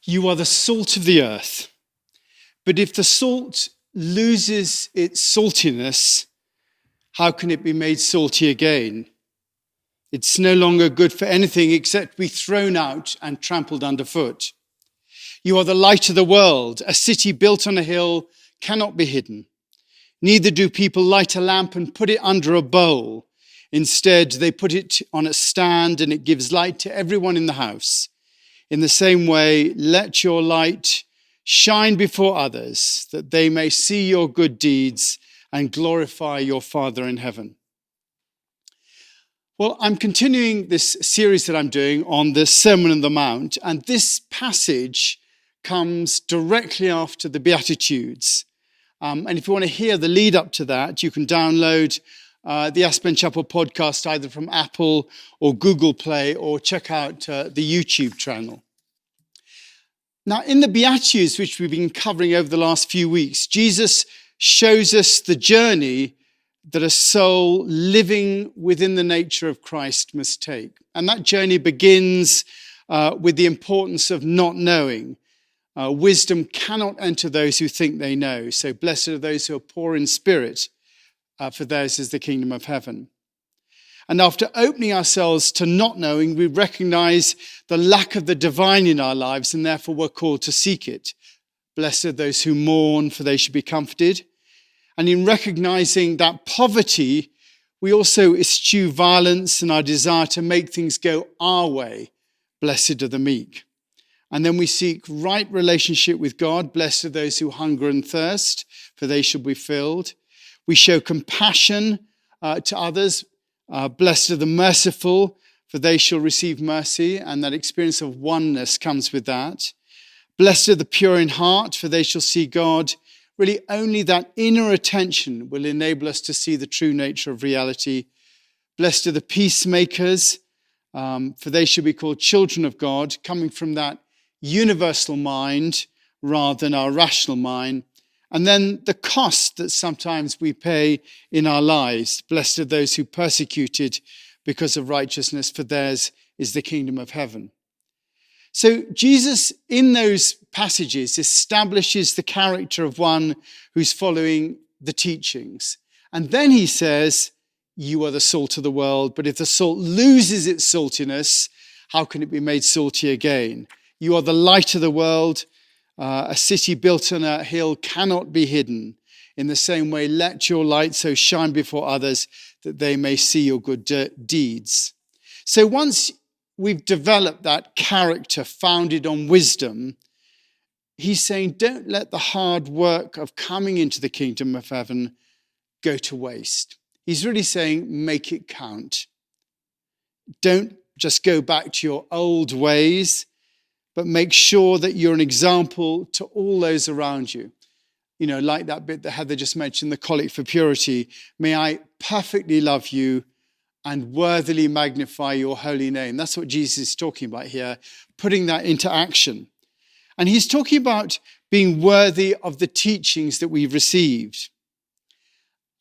You are the salt of the earth. But if the salt loses its saltiness, how can it be made salty again? It's no longer good for anything except to be thrown out and trampled underfoot. You are the light of the world. A city built on a hill cannot be hidden. Neither do people light a lamp and put it under a bowl. Instead, they put it on a stand and it gives light to everyone in the house. In the same way, let your light shine before others, that they may see your good deeds and glorify your Father in heaven. Well, I'm continuing this series that I'm doing on the Sermon on the Mount, and this passage comes directly after the Beatitudes. And if you want to hear the lead up to that, you can download the Aspen Chapel podcast either from Apple or Google Play, or check out the YouTube channel. Now, in the Beatitudes, which we've been covering over the last few weeks, Jesus shows us the journey that a soul living within the nature of Christ must take. And that journey begins with the importance of not knowing. Wisdom cannot enter those who think they know. So blessed are those who are poor in spirit, for theirs is the kingdom of heaven. And after opening ourselves to not knowing, we recognize the lack of the divine in our lives, and therefore we're called to seek it. Blessed are those who mourn, for they should be comforted. And in recognizing that poverty, we also eschew violence and our desire to make things go our way. Blessed are the meek. And then we seek right relationship with God. Blessed are those who hunger and thirst, for they shall be filled. We show compassion to others. Blessed are the merciful, for they shall receive mercy. And that experience of oneness comes with that. Blessed are the pure in heart, for they shall see God. Really, only that inner attention will enable us to see the true nature of reality. Blessed are the peacemakers, for they shall be called children of God, coming from that universal mind rather than our rational mind. And then the cost that sometimes we pay in our lives. Blessed are those who persecuted because of righteousness, for theirs is the kingdom of heaven. So Jesus, in those passages, establishes the character of one who's following the teachings. And then he says, you are the salt of the world, but if the salt loses its saltiness, how can it be made salty again? You are the light of the world. A city built on a hill cannot be hidden. In the same way, let your light so shine before others that they may see your good deeds. So once we've developed that character founded on wisdom, he's saying, don't let the hard work of coming into the kingdom of heaven go to waste. He's really saying, make it count. Don't just go back to your old ways, but make sure that you're an example to all those around you. You know, like that bit that Heather just mentioned, the Collect for Purity. May I perfectly love you and worthily magnify your holy name. That's what Jesus is talking about here, putting that into action. And he's talking about being worthy of the teachings that we've received.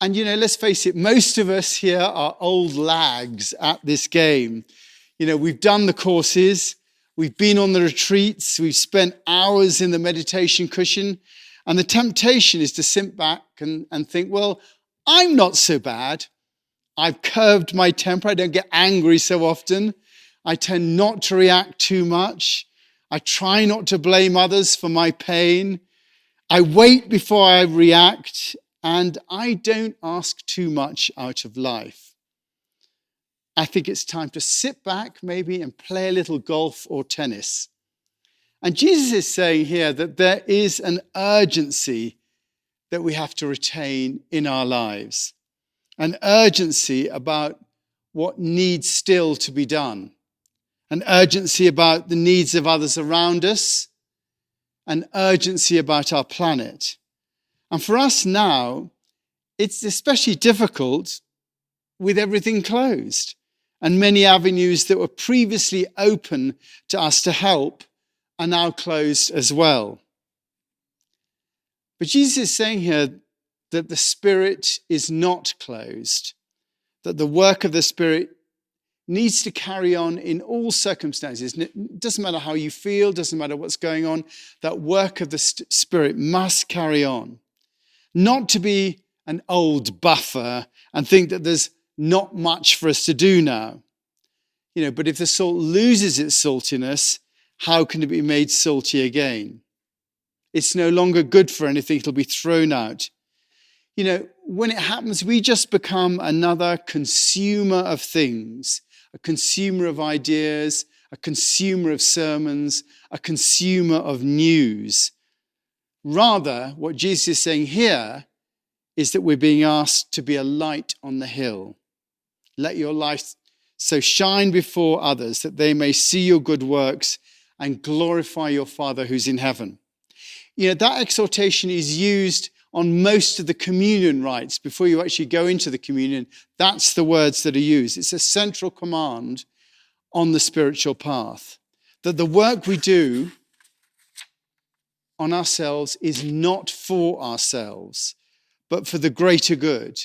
And, you know, let's face it, most of us here are old lags at this game. You know, we've done the courses, we've been on the retreats, we've spent hours in the meditation cushion, and the temptation is to sit back and think, well, I'm not so bad. I've curbed my temper. I don't get angry so often. I tend not to react too much. I try not to blame others for my pain. I wait before I react, and I don't ask too much out of life. I think it's time to sit back maybe and play a little golf or tennis. And Jesus is saying here that there is an urgency that we have to retain in our lives. An urgency about what needs still to be done. An urgency about the needs of others around us. An urgency about our planet. And for us now, it's especially difficult with everything closed. And many avenues that were previously open to us to help are now closed as well. But Jesus is saying here that the Spirit is not closed, that the work of the Spirit needs to carry on in all circumstances. It doesn't matter how you feel, doesn't matter what's going on. That work of the Spirit must carry on. Not to be an old buffer and think that there's not much for us to do now. But if the salt loses its saltiness, how can it be made salty again? It's no longer good for anything, it'll be thrown out. When it happens, we just become another consumer of things, a consumer of ideas, a consumer of sermons, a consumer of news. Rather, what Jesus is saying here is that we're being asked to be a light on the hill. Let your light so shine before others that they may see your good works and glorify your Father who's in heaven. That exhortation is used on most of the communion rites before you actually go into the communion. That's the words that are used. It's a central command on the spiritual path, that the work we do on ourselves is not for ourselves, but for the greater good.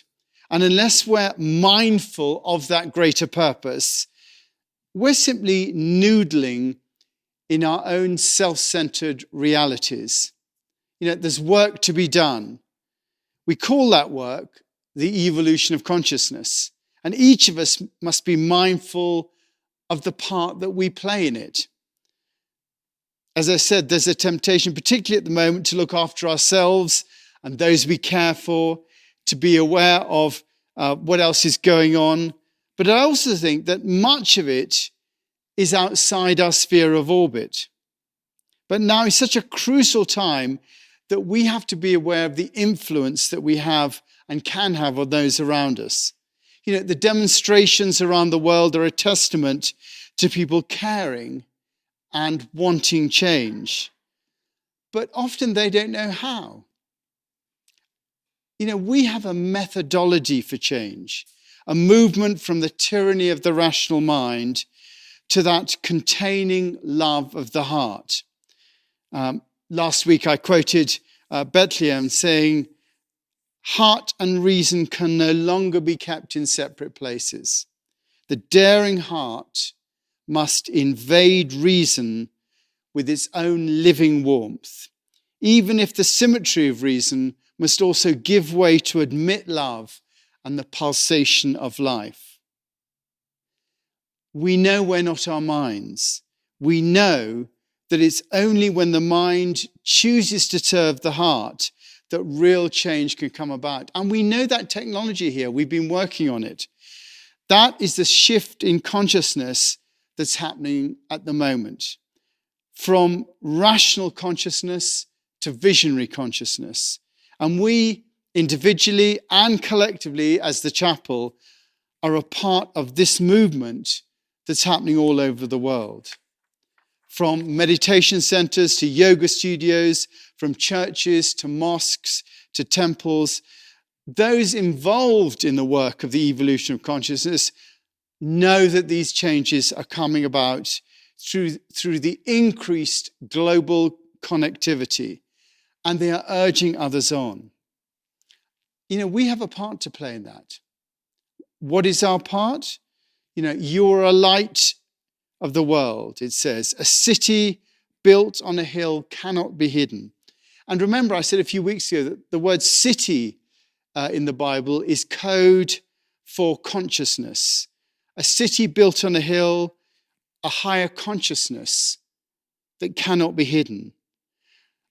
And unless we're mindful of that greater purpose, we're simply noodling in our own self-centered realities. There's work to be done. We call that work the evolution of consciousness. And each of us must be mindful of the part that we play in it. As I said, there's a temptation, particularly at the moment, to look after ourselves and those we care for, to be aware of what else is going on. But I also think that much of it is outside our sphere of orbit. But now is such a crucial time that we have to be aware of the influence that we have and can have on those around us. The demonstrations around the world are a testament to people caring and wanting change. But often they don't know how. We have a methodology for change, a movement from the tyranny of the rational mind to that containing love of the heart. Last week I quoted Bethlehem saying, "Heart and reason can no longer be kept in separate places. The daring heart must invade reason with its own living warmth, even if the symmetry of reason must also give way to admit love and the pulsation of life." We know we're not our minds. We know that it's only when the mind chooses to serve the heart that real change can come about. And we know that technology here. We've been working on it. That is the shift in consciousness that's happening at the moment. From rational consciousness to visionary consciousness. And we, individually and collectively as the chapel, are a part of this movement that's happening all over the world. From meditation centers to yoga studios, from churches to mosques to temples, those involved in the work of the evolution of consciousness know that these changes are coming about through the increased global connectivity, and they are urging others on. We have a part to play in that. What is our part? You're a light of the world, it says. A city built on a hill cannot be hidden. And remember, I said a few weeks ago that the word city in the Bible is code for consciousness. A city built on a hill, a higher consciousness that cannot be hidden.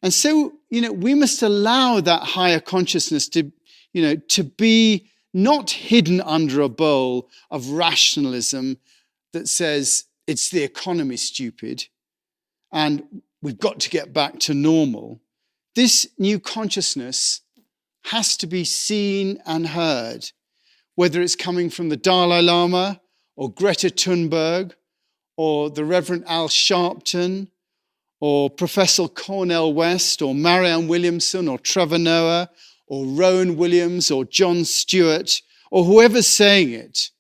And so, we must allow that higher consciousness to be not hidden under a bowl of rationalism that says it's the economy, stupid, and we've got to get back to normal. This new consciousness has to be seen and heard, whether it's coming from the Dalai Lama or Greta Thunberg or the Reverend Al Sharpton or Professor Cornel West or Marianne Williamson or Trevor Noah or Rowan Williams or John Stewart or whoever's saying it.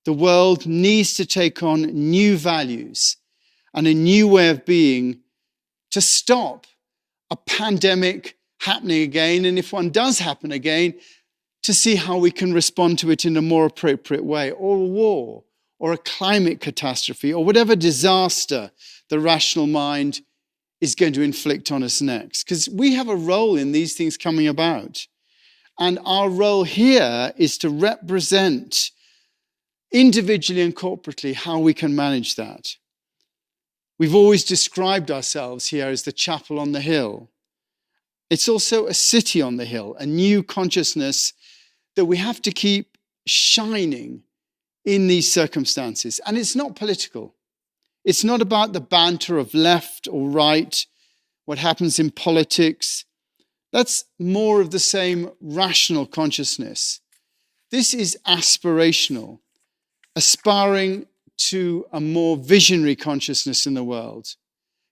The world needs to take on new values and a new way of being to stop a pandemic happening again, and if one does happen again, to see how we can respond to it in a more appropriate way, or a war, or a climate catastrophe or whatever disaster the rational mind is going to inflict on us next. Because we have a role in these things coming about. And our role here is to represent individually and corporately how we can manage that. We've always described ourselves here as the chapel on the hill. It's also a city on the hill, a new consciousness that we have to keep shining in these circumstances. And it's not political. It's not about the banter of left or right, what happens in politics. That's more of the same rational consciousness. This is aspirational, aspiring to a more visionary consciousness in the world,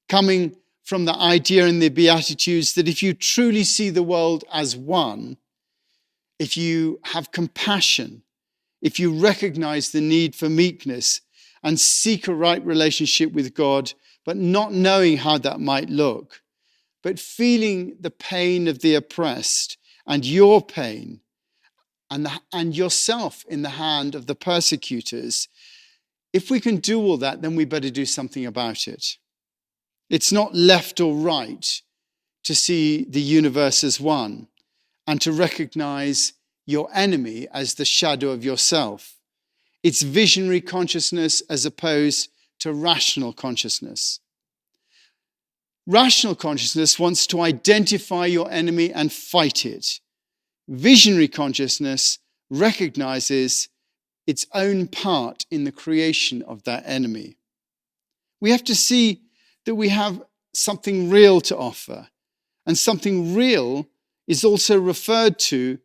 coming from the idea in the Beatitudes that if you truly see the world as one, if you have compassion, if you recognize the need for meekness and seek a right relationship with God, but not knowing how that might look, but feeling the pain of the oppressed and your pain and yourself in the hand of the persecutors, if we can do all that, then we better do something about it. It's not left or right to see the universe as one and to recognize your enemy as the shadow of yourself. It's visionary consciousness as opposed to rational consciousness. Rational consciousness wants to identify your enemy and fight it. Visionary consciousness recognizes its own part in the creation of that enemy. We have to see that we have something real to offer, and something real is also referred to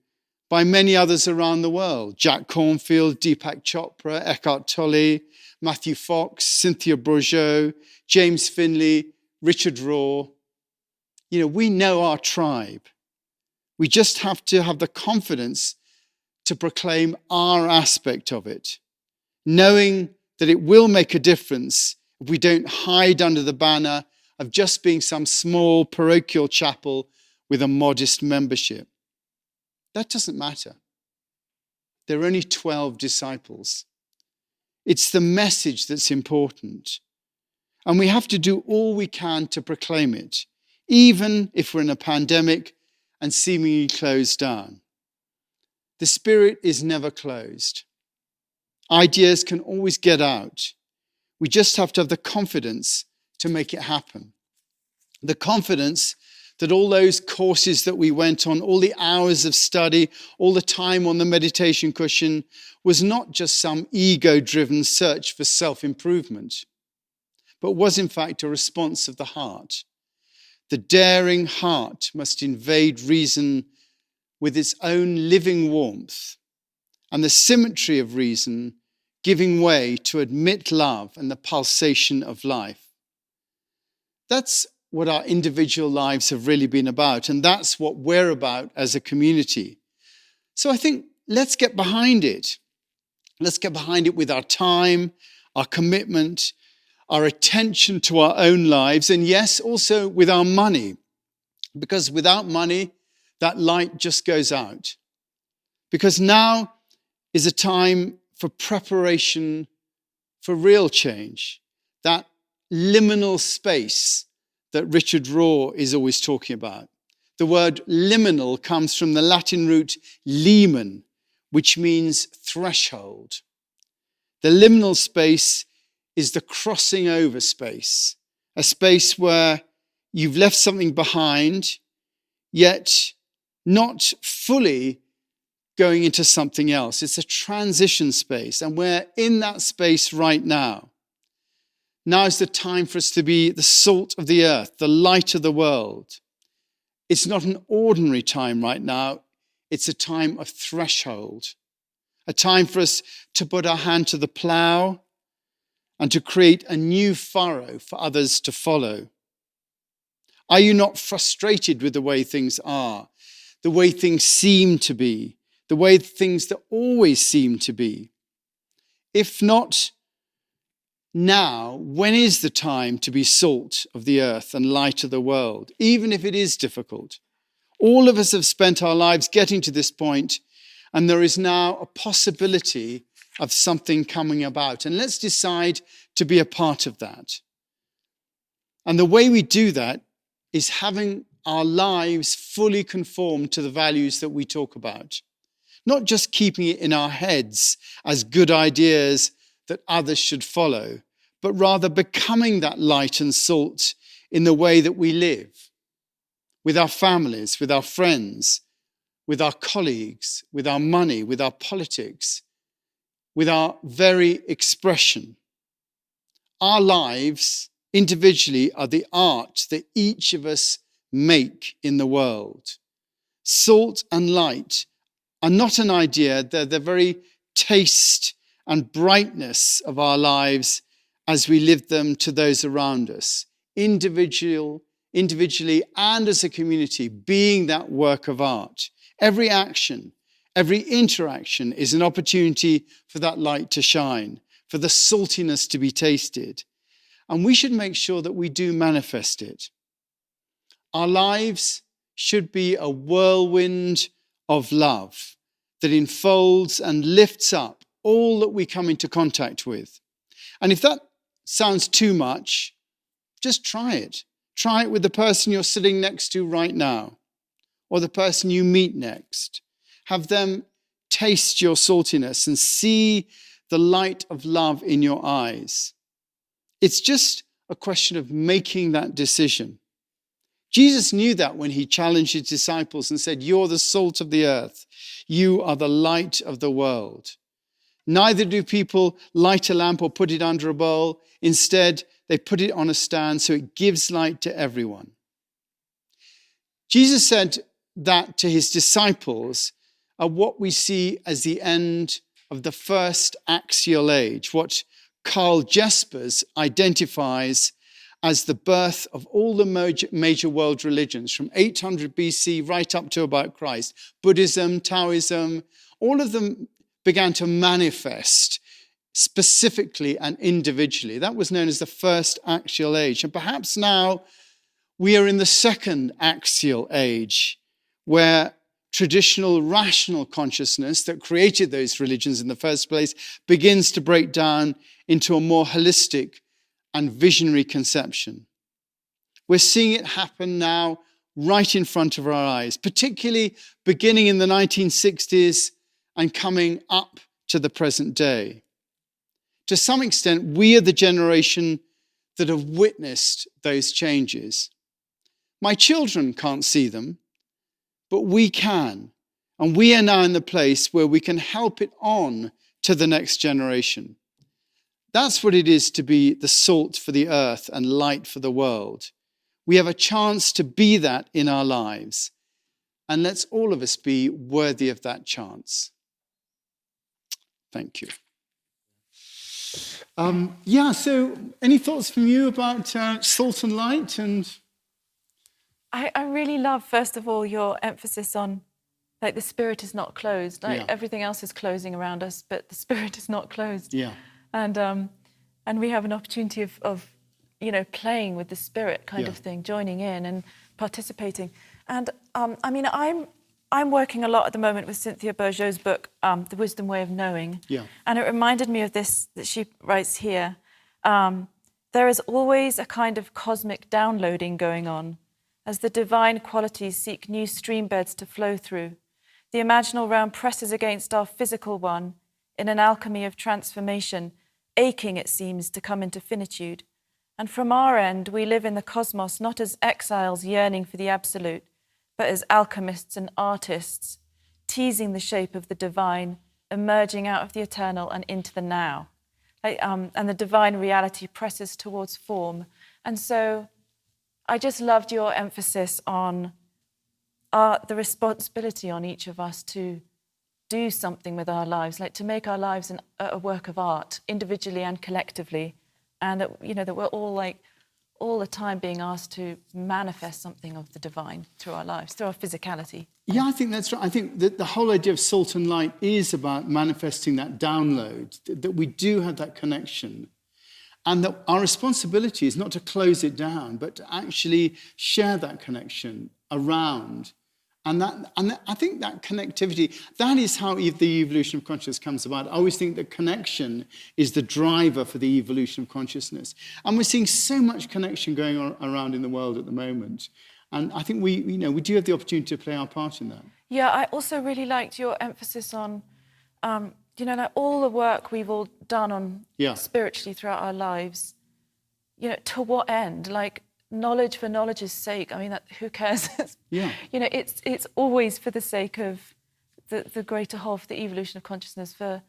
by many others around the world. Jack Cornfield, Deepak Chopra, Eckhart Tolle, Matthew Fox, Cynthia Bourgeault, James Finley, Richard Rohr. We know our tribe. We just have to have the confidence to proclaim our aspect of it, knowing that it will make a difference if we don't hide under the banner of just being some small parochial chapel with a modest membership. That doesn't matter. There are only 12 disciples. It's the message that's important. And we have to do all we can to proclaim it, even if we're in a pandemic and seemingly closed down. The Spirit is never closed. Ideas can always get out. We just have to have the confidence to make it happen. The confidence that all those courses that we went on, all the hours of study, all the time on the meditation cushion was not just some ego-driven search for self-improvement, but was in fact a response of the heart. The daring heart must invade reason with its own living warmth, and the symmetry of reason giving way to admit love and the pulsation of life. That's what our individual lives have really been about, and that's what we're about as a community. So I think let's get behind it. Let's get behind it with our time, our commitment, our attention to our own lives, and yes, also with our money. Because without money, that light just goes out. Because now is a time for preparation for real change. That liminal space that Richard Rohr is always talking about. The word liminal comes from the Latin root limen, which means threshold. The liminal space is the crossing over space, a space where you've left something behind, yet not fully going into something else. It's a transition space, and we're in that space right now. Now is the time for us to be the salt of the earth, the light of the world. It's not an ordinary time right now. It's a time of threshold, a time for us to put our hand to the plow and to create a new furrow for others to follow. Are you not frustrated with the way things are, the way things seem to be, the way things that always seem to be? If not now, when is the time to be salt of the earth and light of the world, even if it is difficult? All of us have spent our lives getting to this point, and there is now a possibility of something coming about. And let's decide to be a part of that. And the way we do that is having our lives fully conformed to the values that we talk about. Not just keeping it in our heads as good ideas that others should follow, but rather becoming that light and salt in the way that we live, with our families, with our friends, with our colleagues, with our money, with our politics, with our very expression. Our lives individually are the art that each of us make in the world. Salt and light are not an idea, they're the very taste and brightness of our lives as we live them to those around us, individually and as a community, being that work of art. Every action, every interaction is an opportunity for that light to shine, for the saltiness to be tasted. And we should make sure that we do manifest it. Our lives should be a whirlwind of love that enfolds and lifts up all that we come into contact with. And if that sounds too much, just try it. Try it with the person you're sitting next to right now, or the person you meet next. Have them taste your saltiness and see the light of love in your eyes. It's just a question of making that decision. Jesus knew that when he challenged his disciples and said, "You're the salt of the earth. You are the light of the world." Neither do people light a lamp or put it under a bowl. Instead, they put it on a stand so it gives light to everyone. Jesus said that to his disciples are what we see as the end of the first axial age, what Carl Jespers identifies as the birth of all the major world religions from 800 BC right up to about Christ. Buddhism, Taoism, all of them began to manifest specifically and individually. That was known as the first axial age. And perhaps now we are in the second axial age, where traditional rational consciousness that created those religions in the first place begins to break down into a more holistic and visionary conception. We're seeing it happen now right in front of our eyes, particularly beginning in the 1960s and coming up to the present day. To some extent, we are the generation that have witnessed those changes. My children can't see them, but we can. And we are now in the place where we can help it on to the next generation. That's what it is to be the salt for the earth and light for the world. We have a chance to be that in our lives. And let's all of us be worthy of that chance. Thank you. So any thoughts from you about salt and light? And I really love, first of all, your emphasis on like the spirit is not closed. Everything else is closing around us, but the spirit is not closed. Yeah. And we have an opportunity of playing with the spirit kind of thing, joining in and participating. And I'm working a lot at the moment with Cynthia Bourgeault's book, The Wisdom Way of Knowing. Yeah. And it reminded me of this that she writes here. There is always a kind of cosmic downloading going on as the divine qualities seek new stream beds to flow through. The imaginal realm presses against our physical one in an alchemy of transformation, aching, it seems, to come into finitude. And from our end, we live in the cosmos not as exiles yearning for the absolute, but as alchemists and artists, teasing the shape of the divine, emerging out of the eternal and into the now. And the divine reality presses towards form. And so I just loved your emphasis on the responsibility on each of us to do something with our lives, like to make our lives a work of art, individually and collectively, and that we're all the time being asked to manifest something of the divine through our lives, through our physicality. Yeah, I think that's right. I think that the whole idea of salt and light is about manifesting that download, that we do have that connection. And that our responsibility is not to close it down, but to actually share that connection around And I think that connectivity, that is how the evolution of consciousness comes about. I always think that connection is the driver for the evolution of consciousness. And we're seeing so much connection going on around in the world at the moment. And I think we do have the opportunity to play our part in that. Yeah, I also really liked your emphasis on, like all the work we've all done on spiritually throughout our lives, to what end? Like, knowledge for knowledge's sake. I mean, who cares? It's always for the sake of the greater whole, for the evolution of consciousness, for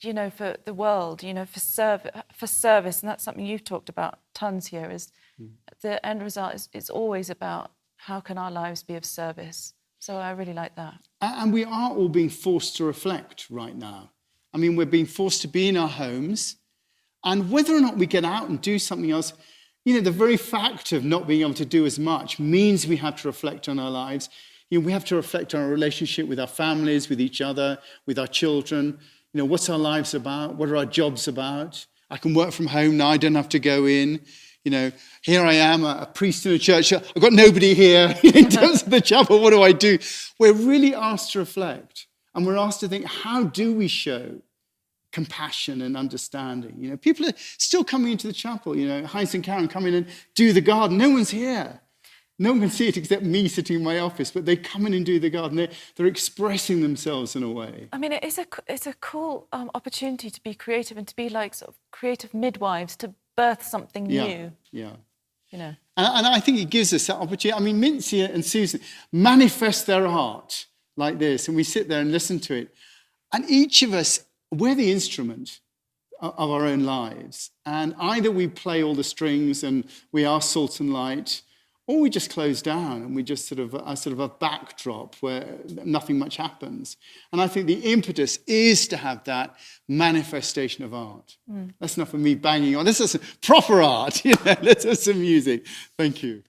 the world, for service, and that's something you've talked about tons here. Is the end result is always about how can our lives be of service. So I really like that. And we are all being forced to reflect right now. I mean, we're being forced to be in our homes, and whether or not we get out and do something else. The very fact of not being able to do as much means we have to reflect on our lives. We have to reflect on our relationship with our families, with each other, with our children. What's our lives about? What are our jobs about? I can work from home now. I don't have to go in. Here I am, a priest in a church. I've got nobody here in terms of the chapel. What do I do? We're really asked to reflect. And we're asked to think, how do we show compassion and understanding? People are still coming into the chapel. Heinz and Karen come in and do the garden. No one's here. No one can see it except me sitting in my office, but they come in and do the garden. They're expressing themselves in a way. I mean, it's a cool opportunity to be creative and to be like sort of creative midwives, to birth something new. Yeah. And I think it gives us that opportunity. I mean, Mincy and Susan manifest their art like this, and we sit there and listen to it. And each of us, we're the instrument of our own lives. And either we play all the strings and we are salt and light, or we just close down and we just sort of a backdrop where nothing much happens. And I think the impetus is to have that manifestation of art. That's enough of me banging on. Let's have some proper art. Let's have some music. Thank you.